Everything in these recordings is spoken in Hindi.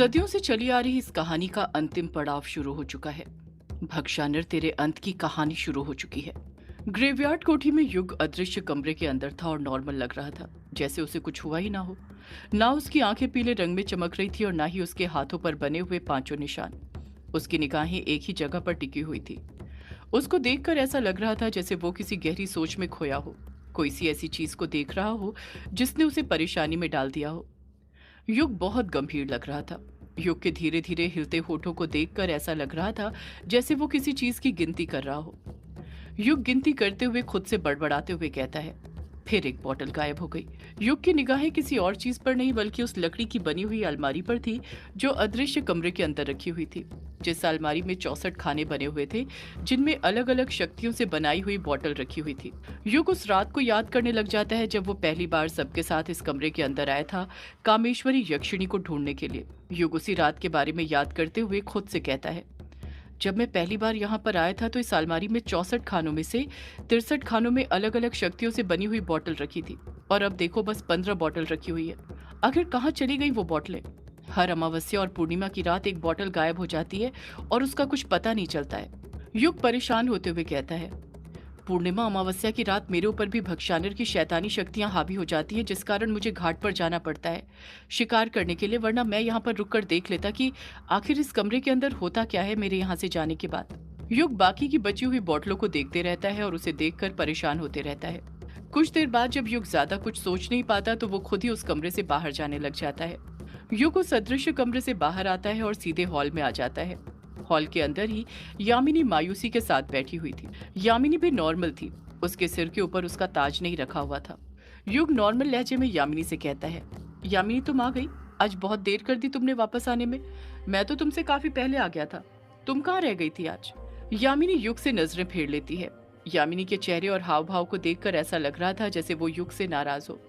सदियों से चली आ रही इस कहानी का अंतिम पड़ाव शुरू हो चुका है। भक्षानिर तेरे अंत की कहानी शुरू हो चुकी है। ग्रेवयार्ड कोठी में युग अदृश्य कमरे के अंदर था और नॉर्मल लग रहा था, जैसे उसे कुछ हुआ ही ना हो। ना उसकी आंखें पीले रंग में चमक रही थी और ना ही उसके हाथों पर बने हुए पांचों निशान। उसकी निगाहें एक ही जगह पर टिकी हुई थी। उसको देखकर ऐसा लग रहा था जैसे वो किसी गहरी सोच में खोया हो, कोई सी ऐसी चीज को देख रहा हो जिसने उसे परेशानी में डाल दिया हो। युग बहुत गंभीर लग रहा था। युग के धीरे धीरे हिलते होठों को देखकर ऐसा लग रहा था जैसे वो किसी चीज की गिनती कर रहा हो। युग गिनती करते हुए खुद से बड़बड़ाते हुए कहता है। फिर एक बोतल गायब हो गई। युग की निगाहें किसी और चीज पर नहीं बल्कि उस लकड़ी की बनी हुई अलमारी पर थी जो अदृश्य कमरे के अंदर रखी हुई थी। जिस अलमारी में 64 खाने बने हुए थे जिनमें अलग अलग शक्तियों से बनाई हुई बोतल रखी हुई थी। युग उस रात को याद करने लग जाता है जब वो पहली बार सबके साथ इस कमरे के अंदर आया था कामेश्वरी यक्षिणी को ढूंढने के लिए। युग उसी रात के बारे में याद करते हुए खुद से कहता है, जब मैं पहली बार यहाँ पर आया था तो इस अलमारी में 64 खानों में से 63 खानों में अलग अलग शक्तियों से बनी हुई बोतल रखी थी और अब देखो बस 15 बोतल रखी हुई है। आखिर कहाँ चली गई वो बोतलें? हर अमावस्या और पूर्णिमा की रात एक बोतल गायब हो जाती है और उसका कुछ पता नहीं चलता है। युग परेशान होते हुए कहता है, पूर्णिमा अमावस्या की रात मेरे ऊपर भी भक्षानिर की शैतानी शक्तियां हावी हो जाती हैं, जिस कारण मुझे घाट पर जाना पड़ता है शिकार करने के लिए, वरना मैं यहाँ पर रुककर देख लेता कि आखिर इस कमरे के अंदर होता क्या है मेरे यहाँ से जाने के बाद। युग बाकी की बची हुई बोतलों को देखते रहता है और उसे देखकर परेशान होते रहता है। कुछ देर बाद जब युग ज्यादा कुछ सोच नहीं पाता तो वो खुद ही उस कमरे से बाहर जाने लग जाता है। युग उस अदृश्य कमरे से बाहर आता है और सीधे हॉल में आ जाता है। हॉल के अंदर ही यामिनी मायूसी के साथ बैठी हुई थी। यामिनी भी नॉर्मल थी, उसके सिर के ऊपर उसका ताज नहीं रखा हुआ था। युग नॉर्मल लहजे में यामिनी से कहता है, यामिनी तुम आ गई? आज बहुत देर कर दी तुमने वापस आने में। मैं तो तुमसे काफी पहले आ गया था। तुम कहाँ रह गई थी आज? यामिनी युग से नजरें फेर लेती है। यामिनी के चेहरे और हाव भाव को देखकर ऐसा लग रहा था जैसे वो युग से नाराज हो।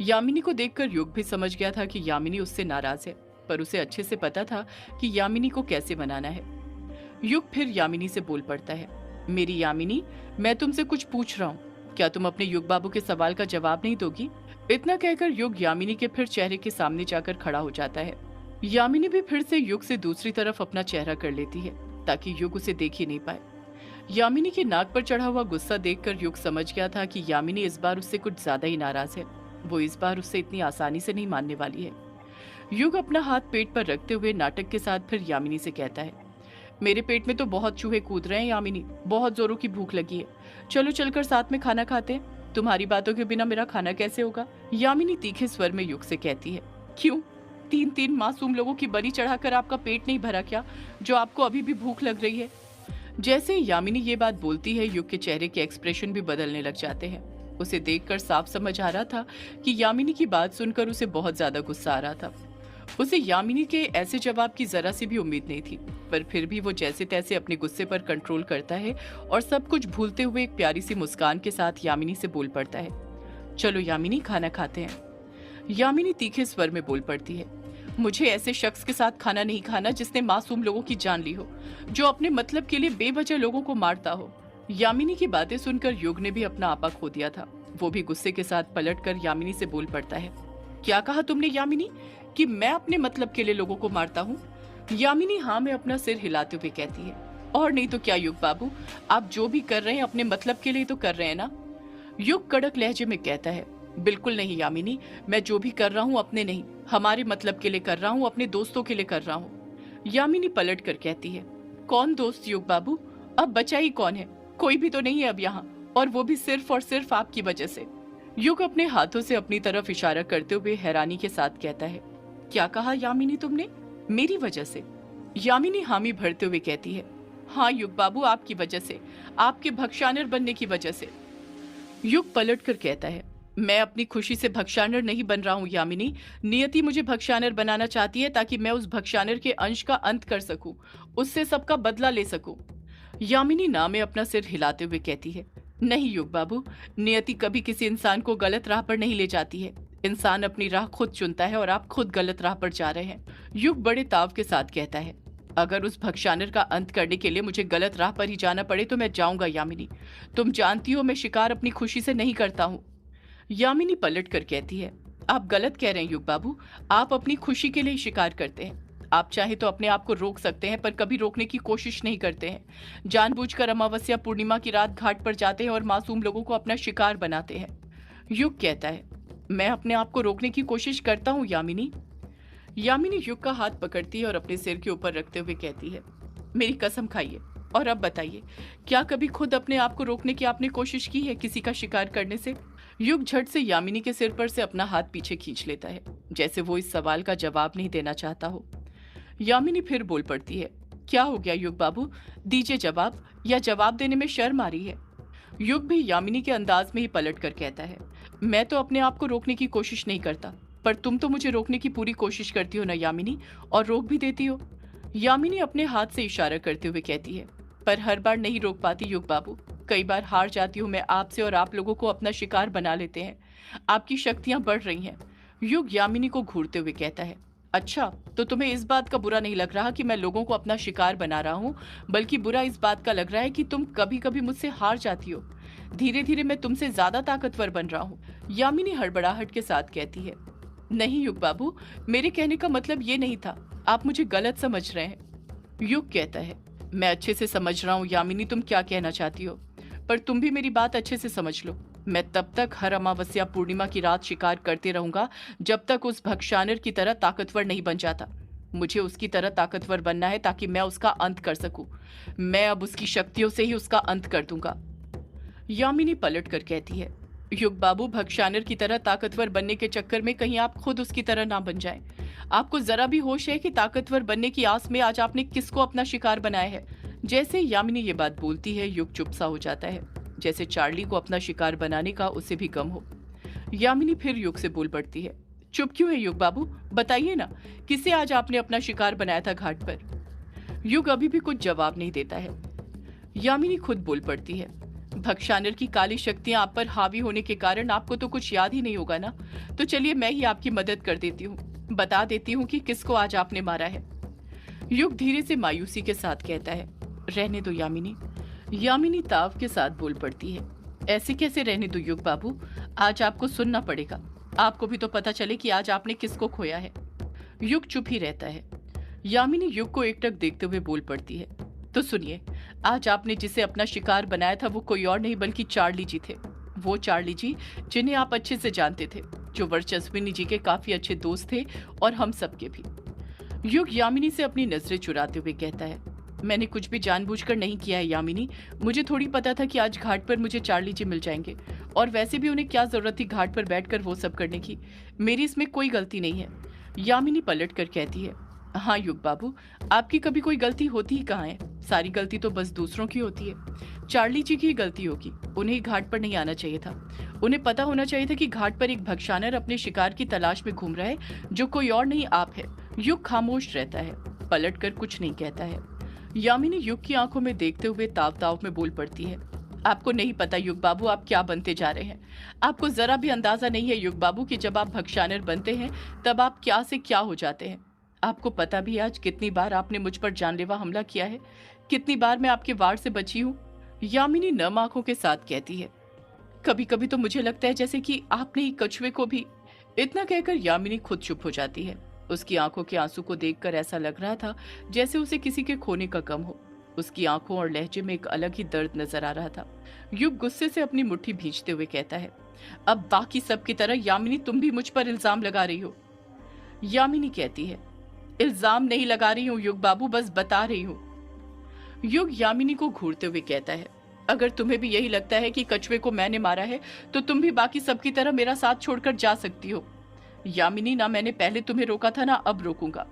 यामिनी को देखकर युग भी समझ गया था कि यामिनी उससे नाराज है, पर उसे अच्छे से पता था कि यामिनी को कैसे मनाना है। युग फिर यामिनी से बोल पड़ता है, मेरी यामिनी, मैं तुमसे कुछ पूछ रहा हूँ, क्या तुम अपने युग बाबू के सवाल का जवाब नहीं दोगी? इतना कहकर युग यामिनी के फिर चेहरे के सामने जाकर खड़ा हो जाता है। यामिनी भी फिर से युग से दूसरी तरफ अपना चेहरा कर लेती है ताकि युग उसे देख ही नहीं पाए। यामिनी के नाक पर चढ़ा हुआ गुस्सा देखकर युग समझ गया था कि यामिनी इस बार उससे कुछ ज्यादा ही नाराज है। वो इस बार उससे इतनी आसानी से नहीं मानने वाली है। युग अपना हाथ पेट पर रखते हुए नाटक के साथ फिर यामिनी से कहता है, मेरे पेट में तो बहुत चूहे कूद रहे हैं यामिनी, बहुत जोरों की भूख लगी है। चलो चलकर साथ में खाना खाते हैं। तुम्हारी बातों के बिना मेरा खाना कैसे होगा? यामिनी तीखे स्वर में युग से कहती है, क्यों? 3-3 मासूम लोगों की बलि चढ़ाकर आपका पेट नहीं भरा क्या, जो आपको अभी भी भूख लग रही है? जैसे ही यामिनी ये बात बोलती है युग के चेहरे के एक्सप्रेशन भी बदलने लग जाते हैं। उसे देखकर साफ समझ आ रहा था कि यामिनी की बात सुनकर उसे बहुत ज्यादा गुस्सा आ रहा था। उसे यामिनी के ऐसे जवाब की जरा सी भी उम्मीद नहीं थी, पर फिर भी वो जैसे तैसे अपने गुस्से पर कंट्रोल करता है और सब कुछ भूलते हुए एक प्यारी सी मुस्कान के साथ यामिनी से बोल पड़ता है, चलो यामिनी खाना खाते हैं। यामिनी तीखे स्वर में बोल पड़ती है, मुझे ऐसे शख्स के साथ खाना नहीं खाना जिसने मासूम लोगों की जान ली हो, जो अपने मतलब के लिए बेवजह लोगों को मारता हो। यामिनी की बातें सुनकर युग ने भी अपना आपा खो दिया था। वो भी गुस्से के साथ पलटकर यामिनी से बोल पड़ता है, क्या कहा तुमने यामिनी, कि मैं अपने मतलब के लिए लोगों को मारता हूँ? यामिनी हाँ में अपना सिर हिलाते हुए कहती है, और नहीं तो क्या युग बाबू, आप जो भी कर रहे हैं अपने मतलब के लिए तो कर रहे हैं ना? युग कड़क लहजे में कहता है, बिल्कुल नहीं यामिनी, मैं जो भी कर रहा हूँ अपने नहीं, हमारे मतलब के लिए कर रहा हूँ, अपने दोस्तों के लिए कर रहा हूँ। यामिनी पलट कर कहती है, कौन दोस्त युग बाबू? अब बचा ही कौन है? कोई भी तो नहीं है अब यहाँ, और वो भी सिर्फ और सिर्फ आपकी वजह से। युग अपने हाथों से अपनी तरफ इशारा करते हुए हैरानी के साथ कहता है, क्या कहा यामिनी तुमने? मेरी वजह से? यामिनी हामी भरते हुए कहती है, हाँ युग बाबू, आपकी वजह से, आपके भक्षानिर बनने की वजह से। युग पलट कर कहता है, मैं अपनी खुशी से भक्षानिर नहीं बन रहा हूँ यामिनी, नियति मुझे भक्षानिर बनाना चाहती है ताकि मैं उस भक्षानिर के अंश का अंत कर सकूं, उससे सबका बदला ले सकूं। यामिनी ना में अपना सिर हिलाते हुए कहती है, नहीं युग बाबू, नियति कभी किसी इंसान को गलत राह पर नहीं ले जाती है। इंसान अपनी राह खुद चुनता है और आप खुद गलत राह पर जा रहे हैं। युग बड़े ताव के साथ कहता है, अगर उस भक्षानिर का अंत करने के लिए मुझे गलत राह पर ही जाना पड़े तो मैं जाऊंगा यामिनी। तुम जानती हो मैं शिकार अपनी खुशी से नहीं करता हूँ। यामिनी पलट कर कहती है, आप गलत कह रहे हैं युग बाबू, आप अपनी खुशी के लिए शिकार करते हैं। आप चाहे तो अपने आप को रोक सकते हैं, पर कभी रोकने की कोशिश नहीं करते हैं। जानबूझकर अमावस्या पूर्णिमा की रात घाट पर जाते हैं और मासूम लोगों को अपना शिकार बनाते हैं। युग कहता है, मैं अपने आप को रोकने की कोशिश करता हूँ यामिनी। यामिनी युग का हाथ पकड़ती है और अपने सिर के ऊपर रखते हुए कहती है, मेरी कसम खाइए और अब बताइए, क्या कभी खुद अपने आप को रोकने की आपने कोशिश की है किसी का शिकार करने से? युग झट से यामिनी के सिर पर से अपना हाथ पीछे खींच लेता है, जैसे वो इस सवाल का जवाब नहीं देना चाहता हो। यामिनी फिर बोल पड़ती है, क्या हो गया युग बाबू, दीजिए जवाब, या जवाब देने में शर्म आ रही है? युग भी यामिनी के अंदाज में ही पलट कर कहता है, मैं तो अपने आप को रोकने की कोशिश नहीं करता, पर तुम तो मुझे रोकने की पूरी कोशिश करती हो ना यामिनी, और रोक भी देती हो। यामिनी अपने हाथ से इशारा करते हुए कहती है, पर हर बार नहीं रोक पाती युग बाबू, कई बार हार जाती हूँ मैं आपसे और आप लोगों को अपना शिकार बना लेते हैं। आपकी शक्तियां बढ़ रही हैं। युग यामिनी को घूरते हुए कहता है, अच्छा, तो तुम्हें इस बात का बुरा नहीं लग रहा कि मैं लोगों को अपना शिकार बना रहा हूँ, बल्कि बुरा इस बात का लग रहा है कि तुम कभी कभी मुझसे हार जाती हो। धीरे धीरे मैं तुमसे ज्यादा ताकतवर बन रहा हूँ। यामिनी हड़बड़ाहट के साथ कहती है, नहीं युग बाबू, मेरे कहने का मतलब ये नहीं था, आप मुझे गलत समझ रहे हैं। युग कहता है, मैं अच्छे से समझ रहा हूँ यामिनी तुम क्या कहना चाहती हो, पर तुम भी मेरी बात अच्छे से समझ लो। मैं तब तक हर अमावस्या पूर्णिमा की रात शिकार करते रहूंगा जब तक उस भक्षानिर की तरह ताकतवर नहीं बन जाता। मुझे उसकी तरह ताकतवर बनना है ताकि मैं उसका अंत कर सकूं। मैं अब उसकी शक्तियों से ही उसका अंत कर दूंगा। यामिनी पलट कर कहती है, युग बाबू, भक्षानिर की तरह ताकतवर बनने के चक्कर में कहीं आप खुद उसकी तरह ना बन जाएं। आपको जरा भी होश है कि ताकतवर बनने की आस में आज आपने किसको अपना शिकार बनाया है? जैसे यामिनी ये बात बोलती है, युग चुप सा हो जाता है, जैसे चार्ली को अपना शिकार बनाने का उससे भी कम हो। यामिनी फिर युग से बोल पड़ती है, चुप क्यों है युग बाबू, बताइए ना, किसे आज आपने अपना शिकार बनाया था घाट पर? युग अभी भी कुछ जवाब नहीं देता है। यामिनी खुद बोल पड़ती है, भक्षानिर की काली शक्तियां आप पर हावी होने के कारण आपको तो कुछ याद ही नहीं होगा ना, तो चलिए मैं ही आपकी मदद कर देती हूँ, बता देती हूँ कि किसको आज आपने मारा है। युग धीरे से मायूसी के साथ कहता है, रहने दो यामिनी। यामिनी ताव के साथ बोल पड़ती है, ऐसे कैसे रहने दो युग बाबू, आज आपको सुनना पड़ेगा, आपको भी तो पता चले कि आज आपने किसको खोया है। युग चुप ही रहता है। यामिनी युग को एकटक देखते हुए बोल पड़ती है, तो सुनिए, आज आपने जिसे अपना शिकार बनाया था वो कोई और नहीं बल्कि चार्ली जी थे। वो चार्ली जी जिन्हें आप अच्छे से जानते थे, जो वर्चस्विनी जी के काफी अच्छे दोस्त थे और हम सबके भी। युग यामिनी से अपनी नजरें चुराते हुए कहता है, मैंने कुछ भी जानबूझकर नहीं किया है यामिनी, मुझे थोड़ी पता था कि आज घाट पर मुझे चार्ली जी मिल जाएंगे, और वैसे भी उन्हें क्या जरूरत थी घाट पर बैठकर वो सब करने की, मेरी इसमें कोई गलती नहीं है। यामिनी पलट कर कहती है, हाँ युग बाबू, आपकी कभी कोई गलती होती ही कहाँ है, सारी गलती तो बस दूसरों की होती है। चार्ली जी की ही गलती होगी, उन्हें घाट पर नहीं आना चाहिए था। उन्हें पता होना चाहिए था कि घाट पर एक भक्षानिर अपने शिकार की तलाश में घूम रहा है, जो कोई और नहीं आप है। युग खामोश रहता है, पलट कर कुछ नहीं कहता है। यामिनी युग की आंखों में देखते हुए ताव ताव में बोल पड़ती है, आपको नहीं पता युग बाबू आप क्या बनते जा रहे हैं। आपको जरा भी अंदाजा नहीं है युग बाबू कि जब आप भक्षानिर बनते हैं तब आप क्या से क्या हो जाते हैं। आपको पता भी आज कितनी बार आपने मुझ पर जानलेवा हमला किया है, कितनी बार मैं आपके वार से बची हूँ। यामिनी नम आंखों के साथ कहती है, कभी कभी तो मुझे लगता है जैसे कि आपने ही कछुए को भी। इतना कहकर यामिनी खुद चुप हो जाती है। उसकी आंखों के आंसू को देखकर ऐसा लग रहा था जैसे उसे किसी के खोने का गम हो। उसकी आंखों और लहजे में एक अलग ही दर्द नजर आ रहा था। युग गुस्से से अपनी मुट्ठी भींचते हुए कहता है, अब बाकी सब की तरह यामिनी तुम भी मुझ पर इल्जाम लगा रही हो। यामिनी कहती है, इल्जाम नहीं लगा रही हूँ युग बाबू, बस बता रही हूँ। युग यामिनी को घूरते हुए कहता है, अगर तुम्हें भी यही लगता है कि कछुए को मैंने मारा है तो तुम भी बाकी सबकी तरह मेरा साथ छोड़कर जा सकती हो। यामिनी, ना मैंने पहले तुम्हें रोका था ना अब रोकूंगा।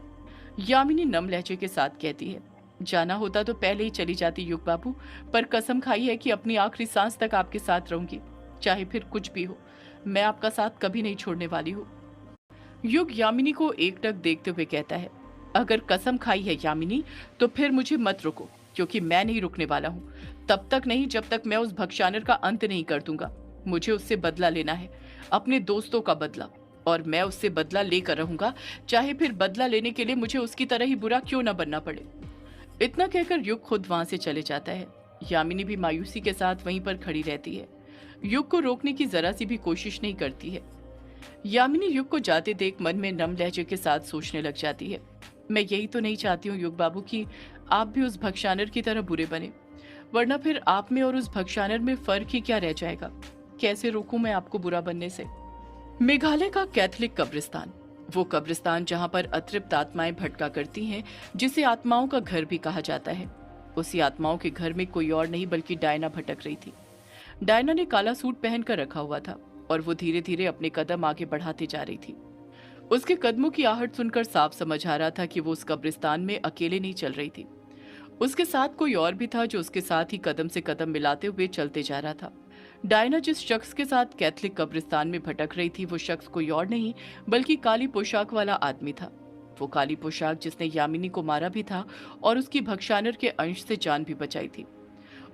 यामिनी नम लहजे के साथ कहती है, जाना होता तो पहले ही चली जाती युग बाबू, पर कसम खाई है कि अपनी आखिरी सांस तक आपके साथ रहूंगी, चाहे फिर कुछ भी हो। मैं आपका साथ कभी नहीं छोड़ने वाली हूँ। युग यामिनी को एकटक देखते हुए कहता है, अगर कसम खाई है यामिनी तो फिर मुझे मत रोको, क्योंकि मैं नहीं रुकने वाला हूँ, तब तक नहीं जब तक मैं उस भक्षानिर का अंत नहीं कर दूंगा। मुझे उससे बदला लेना है, अपने दोस्तों का बदला, और मैं उससे बदला लेकर रहूंगा, चाहे फिर बदला लेने के लिए मुझे उसकी तरह ही बुरा क्यों न बनना पड़े। इतना कहकर युग खुद वहां से चले जाता है। यामिनी भी मायूसी के साथ वहीं पर खड़ी रहती है, युग को रोकने की जरा सी भी कोशिश नहीं करती है। यामिनी युग को जाते देख मन में नम लहजे के साथ सोचने लग जाती है, मैं यही तो नहीं चाहती हूँ युग बाबू कि आप भी उस भक्षानर की तरह बुरे बने, वरना फिर आप में और उस भक्षानर में फर्क ही क्या रह जाएगा। कैसे रोकूं मैं आपको बुरा बनने से। मेघालय का कैथलिक कब्रिस्तान, वो कब्रिस्तान जहां पर अतृप्त आत्माएं भटका करती हैं, जिसे आत्माओं का घर भी कहा जाता है। उसी आत्माओं के घर में कोई और नहीं बल्कि डायना भटक रही थी। डायना ने काला सूट पहनकर रखा हुआ था और वो धीरे धीरे अपने कदम आगे बढ़ाती जा रही थी। उसके कदमों की आहट सुनकर साफ समझ आ रहा था कि वो उस कब्रिस्तान में अकेले नहीं चल रही थी। उसके साथ कोई और भी था जो उसके साथ ही कदम से कदम मिलाते हुए चलते जा रहा था। डायना जिस शख्स के साथ कैथलिक कब्रिस्तान में भटक रही थी, वो शख्स कोई और नहीं बल्कि काली पोशाक वाला आदमी था। वो काली पोशाक जिसने यामिनी को मारा भी था और उसकी भक्षानर के अंश से जान भी बचाई थी।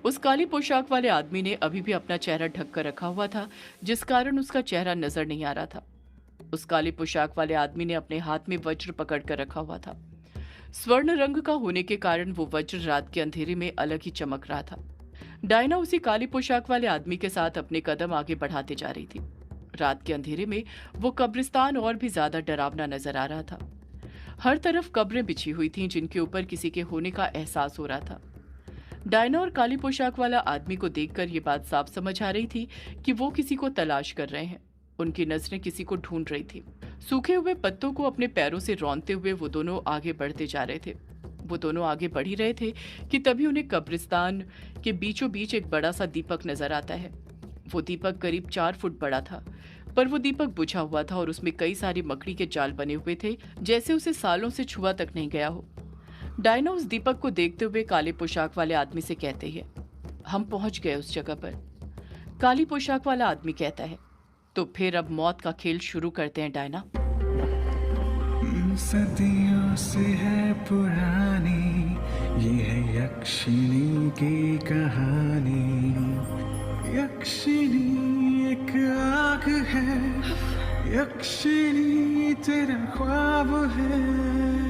उस काली पोशाक वाले आदमी ने अभी भी अपना चेहरा ढक कर रखा हुआ था, जिस कारण उसका चेहरा नजर नहीं आ रहा था। उस काली पोशाक वाले आदमी ने अपने हाथ में वज्र पकड़ कर रखा हुआ था। स्वर्ण रंग का होने के कारण वो वज्र रात के अंधेरे में अलग ही चमक रहा था। डायना उसी काली पोशाक वाले आदमी के साथ अपने कदम आगे बढ़ाते जा रही थी। रात के अंधेरे में वो कब्रिस्तान और भी ज्यादा डरावना नजर आ रहा था। हर तरफ कब्रें बिछी हुई थीं जिनके ऊपर किसी के होने का एहसास हो रहा था। डायना और काली पोशाक वाला आदमी को देखकर ये बात साफ समझ आ रही थी कि वो किसी को तलाश कर रहे हैं। उनकी नजरें किसी को ढूंढ रही थी। सूखे हुए पत्तों को अपने पैरों से रौंदते हुए वो दोनों आगे बढ़ते जा रहे थे। वो दोनों आगे बढ़ ही रहे थे कि तभी उन्हें कब्रिस्तान के बीचों बीच एक बड़ा सा दीपक नजर आता है। वो दीपक करीब 4 फुट बड़ा था, पर वो दीपक बुझा हुआ था और उसमें कई सारी मकड़ी के जाल बने हुए थे, जैसे उसे सालों से छुआ तक नहीं गया हो। डायना उस दीपक को देखते हुए काले पोशाक वाले आदमी से कहते हैं, हम पहुंच गए उस जगह पर। काली पोशाक वाला आदमी कहता है, तो फिर अब मौत का खेल शुरू करते हैं डायना। सदियों से है पुरानी ये है यक्षिणी की कहानी। यक्षिणी एक आग है, यक्षिणी तेरा ख्वाब है।